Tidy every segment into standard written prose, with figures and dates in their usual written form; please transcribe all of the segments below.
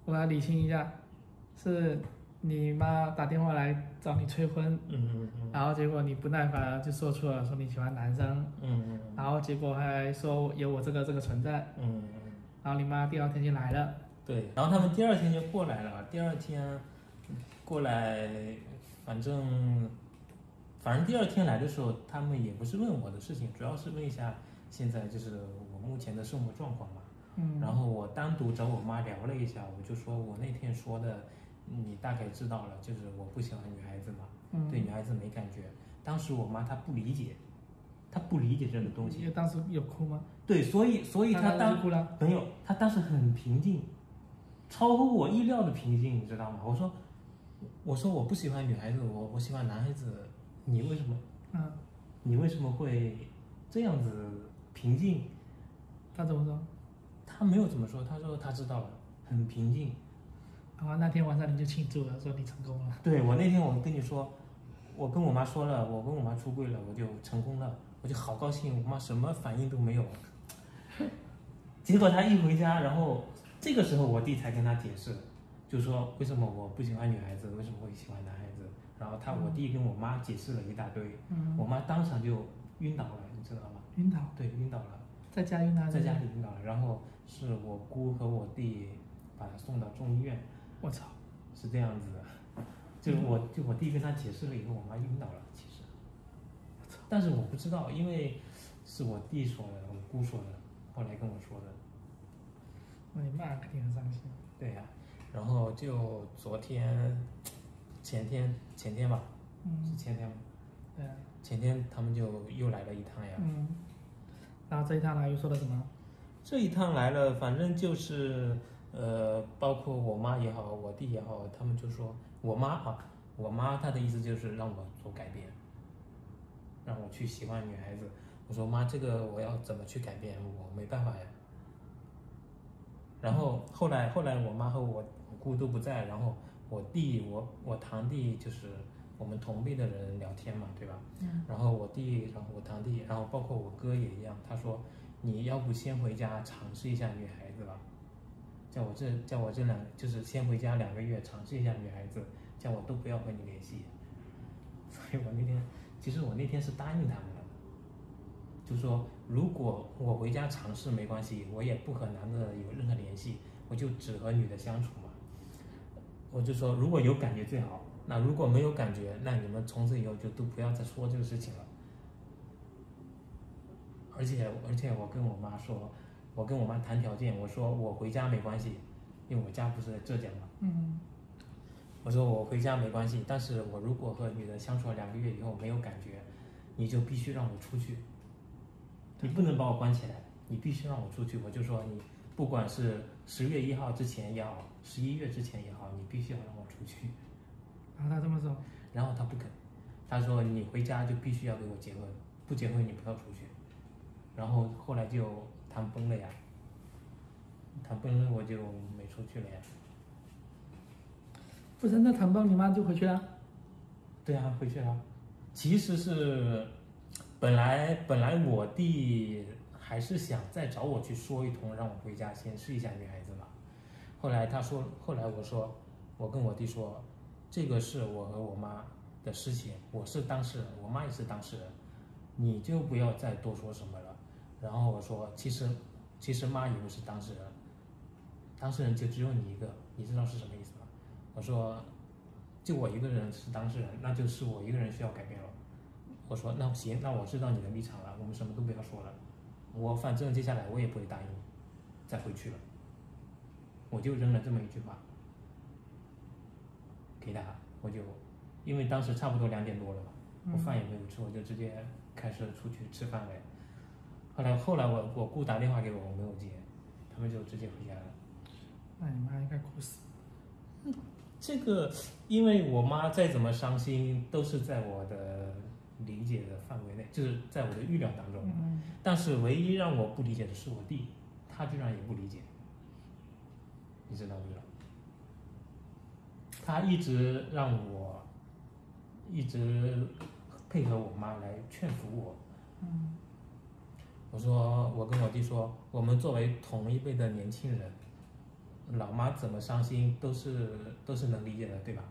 我要理清一下，是你妈打电话来找你催婚，然后结果你不耐烦了就说出了说你喜欢男生，然后结果还说有我这个存在，然后你妈第二天就来了，对，然后他们第二天就过来了，第二天过来，反正第二天来的时候，他们也不是问我的事情，主要是问一下现在就是我目前的生活状况嘛。然后我单独找我妈聊了一下，我就说我那天说的，你大概知道了，就是我不喜欢女孩子嘛，对女孩子没感觉。当时我妈她不理解，她不理解这个东西。你当时有哭吗？对，所以她哭了。没有，她当时很平静，超乎我意料的平静，你知道吗？我说我不喜欢女孩子，我喜欢男孩子，你为什么？你为什么会这样子平静？他怎么说？他没有怎么说，他说他知道了，很平静。然后那天晚上你就庆祝了，说你成功了。对，我那天我跟你说，我跟我妈说了，我跟我妈出柜了，我就成功了，我就好高兴，我妈什么反应都没有。结果她一回家，然后这个时候我弟才跟她解释，就说为什么我不喜欢女孩子，为什么会喜欢男孩子。然后我弟跟我妈解释了一大堆，我妈当场就晕倒了，你知道吗？晕倒？对，晕倒了。在家晕倒？在家里晕倒了，然后是我姑和我弟把他送到中医院。我操，是这样子的，就我弟跟他解释了以后，我妈晕倒了，其实。但是我不知道，因为是我弟说的，我姑说的，后来跟我说的。那你妈肯定很伤心。对呀，然后就昨天、前天吧，是前天吗？对啊。前天他们就又来了一趟呀。然后这一趟来又说了什么？这一趟来了，反正就是包括我妈也好，我弟也好，他们就说我妈她的意思就是让我做改变，让我去喜欢女孩子。我说妈，这个我要怎么去改变？我没办法呀。然后后来我妈和我姑都不在，然后我弟我堂弟就是我们同辈的人聊天嘛，对吧？然后我弟，然后我堂弟，然后包括我哥也一样，他说你要不先回家尝试一下女孩子吧，叫我这就是先回家2个月尝试一下女孩子，叫我都不要和你联系。所以其实我那天是答应他们的，就说如果我回家尝试没关系，我也不和男的有任何联系，我就只和女的相处嘛。我就说如果有感觉最好，那如果没有感觉，那你们从此以后就都不要再说这个事情了。而且我跟我妈说，我跟我妈谈条件，我说我回家没关系，因为我家不是在浙江嘛。我说我回家没关系，但是我如果和女的相处了2个月以后没有感觉，你就必须让我出去，你不能把我关起来，你必须让我出去。我就说你不管是10月1号之前也好，11月之前也好，你必须要让我出去。然后他这么说，然后他不肯，他说你回家就必须要跟我结婚，不结婚你不要出去。然后后来就谈崩了呀，谈崩了我就没出去了呀。不是，那谈崩你妈就回去了？对啊，回去了。其实是本来我弟还是想再找我去说一通，让我回家先试一下女孩子嘛。后来我说，我跟我弟说，这个是我和我妈的事情，我是当事人，我妈也是当事人，你就不要再多说什么了。然后我说，其实妈也不是当事人，当事人就只有你一个，你知道是什么意思吗？我说，就我一个人是当事人，那就是我一个人需要改变了。我说那行，那我知道你的立场了，我们什么都不要说了。我反正接下来我也不会答应再回去了，我就扔了这么一句话给他，我就因为当时差不多2点多了嘛，我饭也没有吃，我就直接开车出去吃饭了。后来我姑打电话给我，我没有接，他们就直接回家了。那你妈应该哭死。这个，因为我妈再怎么伤心，都是在我的理解的范围内，就是在我的预料当中。但是唯一让我不理解的是我弟，他居然也不理解，你知道不知道？他一直让我一直配合我妈来劝服我。我跟我弟说，我们作为同一辈的年轻人，老妈怎么伤心都是能理解的，对吧？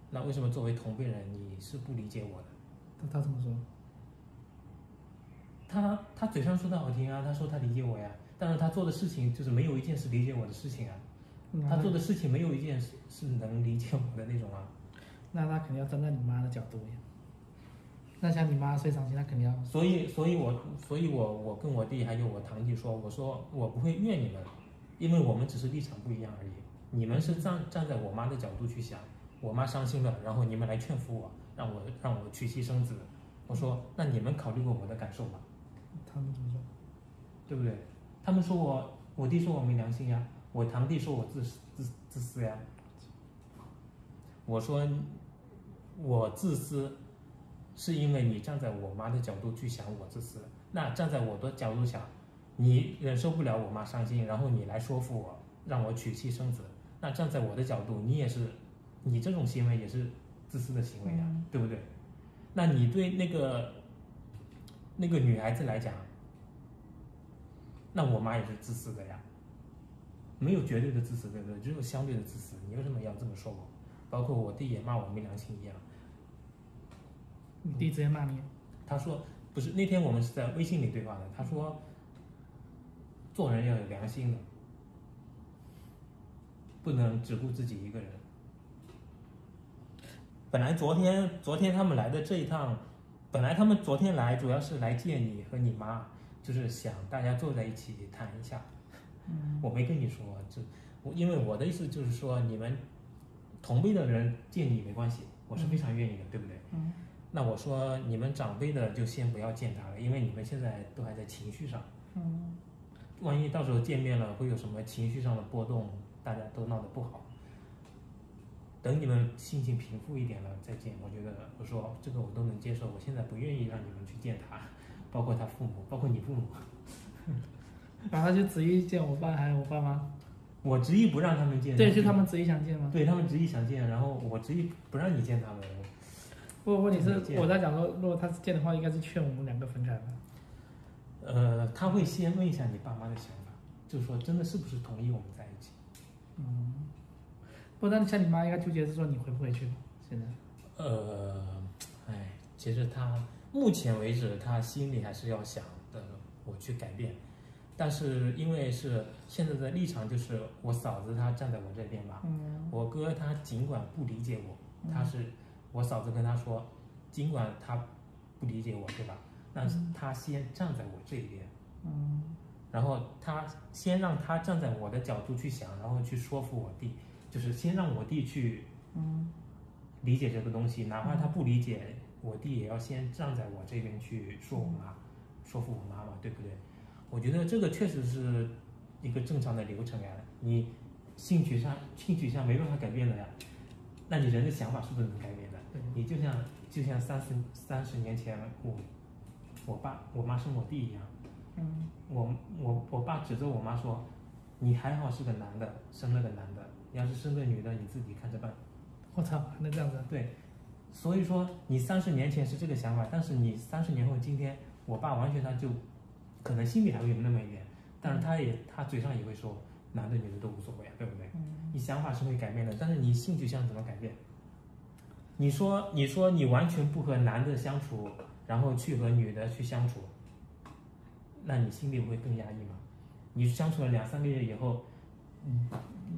那为什么作为同辈人你是不理解我的？他怎么说？他嘴上说的好听啊，他说他理解我呀，但是他做的事情就是没有一件是理解我的事情啊。他做的事情没有一件是能理解我的那种啊。那他肯定要站在你妈的角度呀。那像你妈最伤心，他肯定要。所以我跟我弟还有我堂弟说，我说我不会怨你们，因为我们只是立场不一样而已。你们是站在我妈的角度去想，我妈伤心了，然后你们来劝服我，让我娶妻生子。我说那你们考虑过我的感受吗？他们怎么说？对不对？他们说我弟说我没良心呀，我堂弟说我自私呀。我说我自私，是因为你站在我妈的角度去想我自私。那站在我的角度想，你忍受不了我妈伤心，然后你来说服我，让我娶妻生子。那站在我的角度，你这种行为也是自私的行为呀，对不对？那你对那个女孩子来讲，那我妈也是自私的呀，没有绝对的自私，对不对？只有相对的自私。你为什么要这么说我？包括我弟也骂我没良心一样。你弟直接骂你？他说不是，那天我们是在微信里对话的。他说做人要有良心的，不能只顾自己一个人。本来昨天他们来的这一趟，本来他们昨天来主要是来见你和你妈，就是想大家坐在一起谈一下。我没跟你说，因为我的意思就是说，你们同辈的人见你没关系，我是非常愿意的，对不对？那我说你们长辈的就先不要见他了，因为你们现在都还在情绪上。万一到时候见面了，会有什么情绪上的波动，大家都闹得不好。等你们心情平复一点了再见。我说这个我都能接受，我现在不愿意让你们去见他，包括他父母，包括你父母。然后他就执意见我爸还有我爸妈。我执意不让他们见。对，就他们执意想见吗？对，他们执意想见，然后我执意不让你见他们。问题是我在讲说，如果他是见的话，应该是劝我们两个分开的。他会先问一下你爸妈的想法，就是说真的是不是同意我们在一起。不然像你妈应该纠结是说你回不回去现在。其实他目前为止他心里还是要想的我去改变，但是因为是现在的立场就是我嫂子她站在我这边吧。我哥他尽管不理解我，我嫂子跟他说，尽管他不理解我，对吧？那他先站在我这边。然后他先让他站在我的角度去想，然后去说服我弟，就是先让我弟去理解这个东西，哪怕他不理解，我弟也要先站在我这边去说服我妈妈，对不对？我觉得这个确实是一个正常的流程呀。你性取向没办法改变的呀，那你人的想法是不是能改变的？你就像30年前我妈生我弟一样。我爸指着我妈说，你还好是个男的，生了个男的，要是生个女的，你自己看着办。我操，还能这样子？对，所以说你30年前是这个想法，但是你30年后今天，我爸完全他就可能心里还会有那么一点，但是他嘴上也会说男的女的都无所谓啊，对不对？你想法是会改变的，但是你性取向怎么改变？你说你完全不和男的相处，然后去和女的去相处，那你心里会更压抑吗？你相处了2-3个月以后，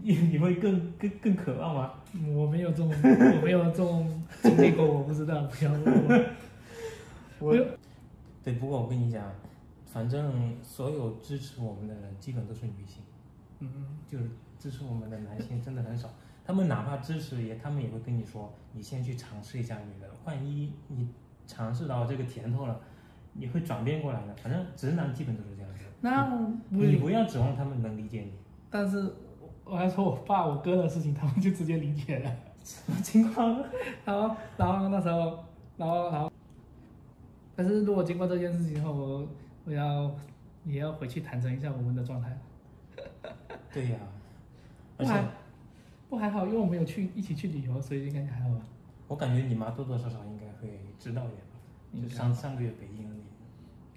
你会更渴望吗？我没有这种经历过，我不知道，不要问我。对，不过我跟你讲，反正所有支持我们的人基本都是女性。就是支持我们的男性真的很少。他们哪怕支持他们也会跟你说，你先去尝试一下女的，万一你尝试到这个甜头了，你会转变过来的。反正直男基本都是这样子。那你不要指望他们能理解你。但是我还说我爸我哥的事情，他们就直接理解了。什么情况？然后那时候，然后，但是如果经过这件事情后，也要回去坦诚一下我们的状态。对呀。不还好，因为我们有一起去旅游，所以应该还好吧。我感觉你妈多多少少应该会知道一点吧。就上个月北京的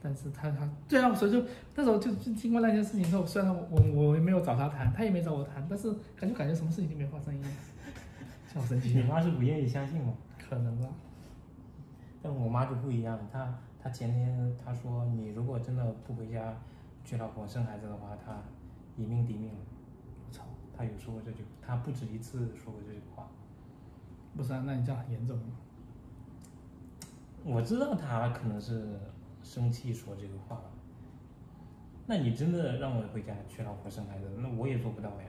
但是他对啊，所以就那时候就经过那件事情之后，虽然我也没有找他谈，他也没找我谈，但是感觉什么事情就没发生一样，好神奇。你妈是不愿意相信吗？可能吧。但我妈就不一样，她前天她说你如果真的不回家娶老婆生孩子的话，她一命抵命了。我操！她有说过这句，她不止一次说过这句话。不是啊，那你这样很严重。我知道她可能是生气说这个话了。那你真的让我回家娶老婆生孩子，那我也做不到呀。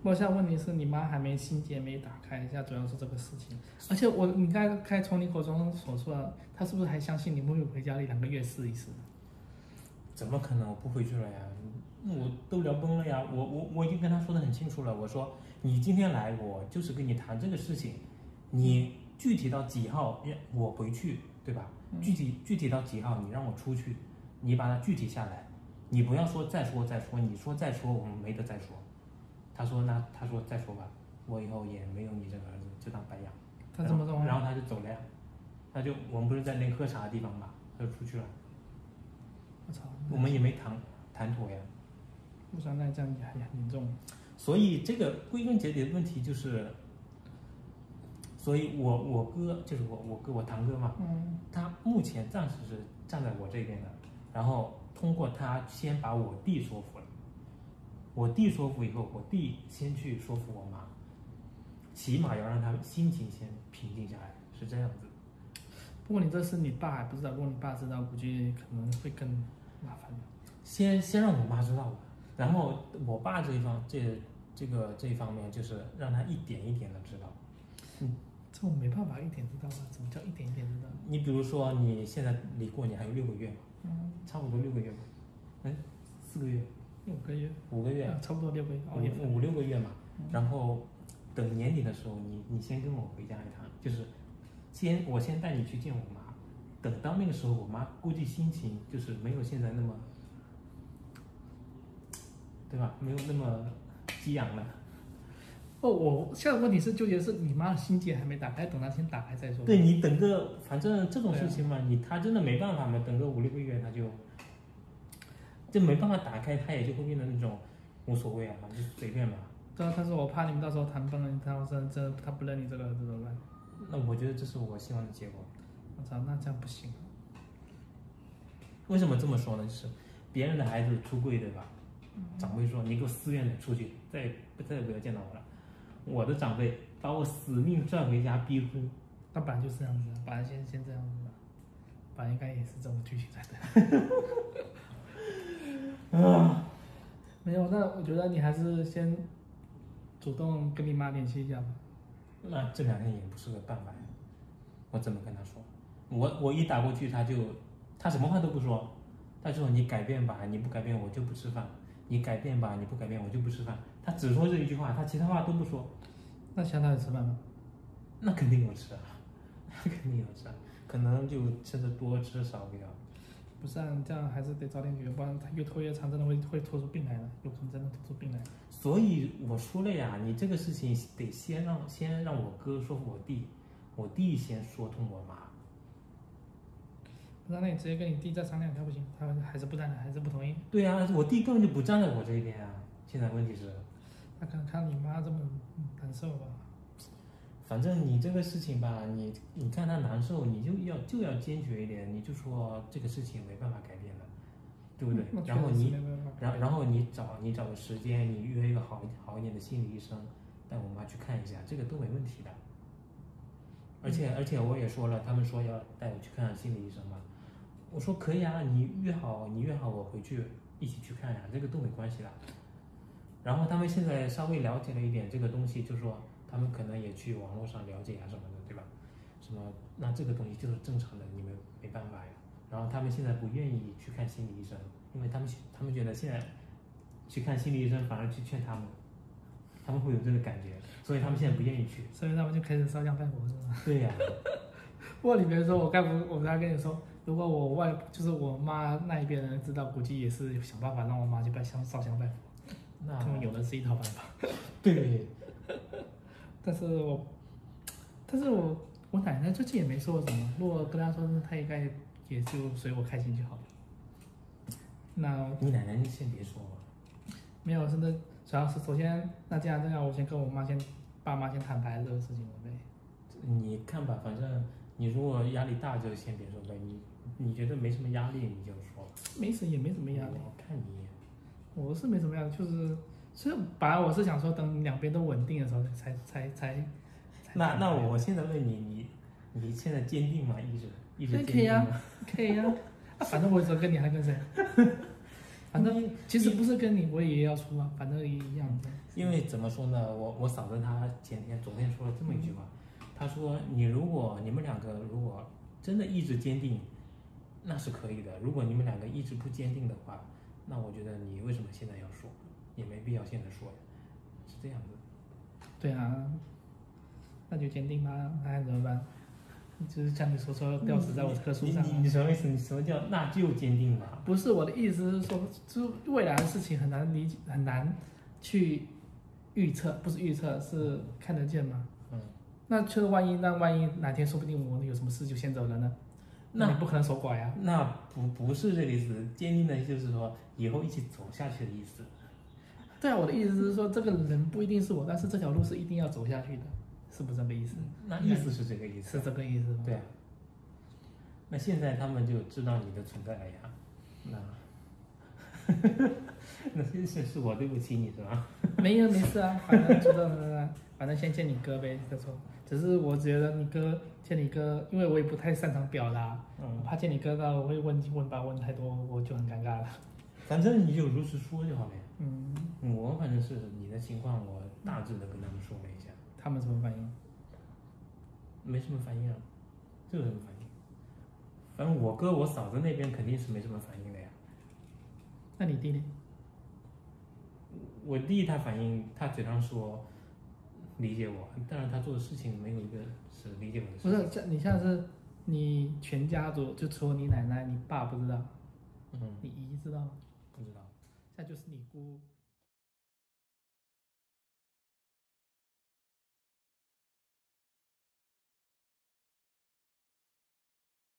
我现在问题是你妈还没心结没打开，现在主要是这个事情。而且你刚才从你口中所说的，她是不是还相信你不会回家2个月试一试？怎么可能？我不回去了呀，我都聊崩了呀。我已经跟她说得很清楚了，我说你今天来，我就是跟你谈这个事情，你具体到几号我回去，对吧？具体到几号你让我出去，你把它具体下来，你不要说再说，你说再说我们没得再说。他说再说吧，我以后也没有你这个儿子，就当白养。他这么说，然后他就走了呀，我们不是在那个喝茶的地方嘛，他就出去了。我操！我们也没谈妥呀。不然那这样也很严重。所以这个归根结底的问题就是，所以我哥就是我堂哥嘛，他目前暂时是站在我这边的，然后通过他先把我弟说服了。我弟说服以后，我弟先去说服我妈，起码要让他心情先平静下来，是这样子。不过你这事你爸还不知道，如果你爸知道，估计可能会更麻烦的。先让我妈知道吧，然后我爸这一方面就是让他一点一点的知道。这我没办法一点知道吧？怎么叫一点一点知道？你比如说你现在离过年还有6个月嘛，差不多6个月吧，4个月。5个月，5个月，差不多6个月，5、6个月嘛。然后等年底的时候，你先跟我回家一趟，就是我先带你去见我妈。等到那个时候，我妈估计心情就是没有现在那么，对吧？没有那么激昂了。我现在问题是纠结是你妈的心结还没打开，等她先打开再说。对，你等个，反正这种事情嘛，她真的没办法嘛，等个5、6个月，她就没办法打开，他也就会变得那种无所谓啊，就随便吧。对啊，但是我怕你们到时候谈崩了，他不认你这个儿子怎么办？那我觉得这是我希望的结果。我操，那这样不行。为什么这么说呢？就是别人的孩子出柜，对吧？长辈说你给我寺院的出去，再也不要见到我了。我的长辈把我死命拽回家逼婚。那本来就是这样子，本来先这样子的，本来应该也是这种剧情才对。没有，那我觉得你还是先主动跟你妈联系一下吧。那这2天也不是个办法呀，我怎么跟她说？我一打过去，她什么话都不说，她就说你改变吧，你不改变我就不吃饭；你改变吧，你不改变我就不吃饭。她只说这一句话，她其他话都不说。那其他有吃饭吗？那肯定有吃啊，那肯定有吃啊，可能就吃的多，吃的少比较。不是啊，这样还是得早点解决，不然他越拖越长，真的会拖出病来的，有可能真的拖出病来。所以我说了呀，你这个事情得先让我哥说服我弟先说通我妈。不然那你直接跟你弟再商量，他不行，他还是不站，还是不同意。对啊，我弟根本就不站在我这一边啊。现在问题是，他可能看你妈这么难受吧。反正你这个事情吧，你看他难受，你就要坚决一点，你就说这个事情没办法改变的，对不对？然后你找个时间，你约一个好一点的心理医生，带我妈去看一下，这个都没问题的。而且我也说了，他们说要带我去看心理医生嘛，我说可以啊，你约好我回去一起去看呀，这个都没关系的。然后他们现在稍微了解了一点这个东西，就说他们可能也去网络上了解啊什么的，对吧？什么那这个东西就是正常的，你们没办法呀。然后他们现在不愿意去看心理医生，因为他们觉得现在去看心理医生反而去劝他们会有这个感觉，所以他们现在不愿意去，所以他们就开始烧香拜佛，是吧？对呀。不过你别说，我刚跟你说，如果就是我妈那一边人知道，估计也是想办法让我妈去烧香拜佛。那他们有的是一套办法。对。但是我奶奶最近也没说什么，如果跟她说，她应该也也就随我开心就好了。那你奶奶先别说了。没有，真的主要是首先，那这样，我先跟我爸妈先坦白这个事情了呗。你看吧，反正你如果压力大就先别说呗，你觉得没什么压力你就说。也没什么压力。我看你，我是没什么压力，所以本来我是想说等两边都稳定的时候才。那我现在问你现在坚定吗？一直坚定吗？可以啊，可以啊。反正我只跟你还跟谁？反正其实不是跟你，我也要出啊，反正也一样。因为怎么说呢，我嫂子她昨天说了这么一句话，她说你们两个如果真的意志坚定，那是可以的。如果你们两个意志不坚定的话，那我觉得你为什么现在要说，也没必要现在说呀，是这样子。对啊，那就坚定吧，那怎么办？就是像你说吊死在我这棵树上。你什么意思？你什么叫那就坚定吧？不是，我的意思是说，就是未来的事情很难理解，很难去预测，不是预测，是看得见嘛。那就是万一哪天说不定我有什么事就先走了呢？那你不可能守寡呀。那不是这个意思，坚定的就是说以后一起走下去的意思。对啊，我的意思是说，这个人不一定是我，但是这条路是一定要走下去的。是不是这个意思？那意思是这个意思，是这个意思。对啊。那现在他们就知道你的存在了呀。那是我对不起你是吧？没事啊，反正知道了，反正先见你哥呗，再说。只是我觉得见你哥，因为我也不太擅长表达，我怕见你哥到我会问太多，我就很尴尬了。反正你就如实说就好了呀。我反正是你的情况，我大致的跟他们说了一下。他们什么反应？没什么反应啊，这有什么反应？反正我哥我嫂子那边肯定是没什么反应的呀。那你弟呢？我弟他反应，他嘴上说理解我，但是他做的事情没有一个是理解我的事情。不是，你像是你全家族，就除了你奶奶、你爸不知道，你姨知道吗？不知道。那就是你姑。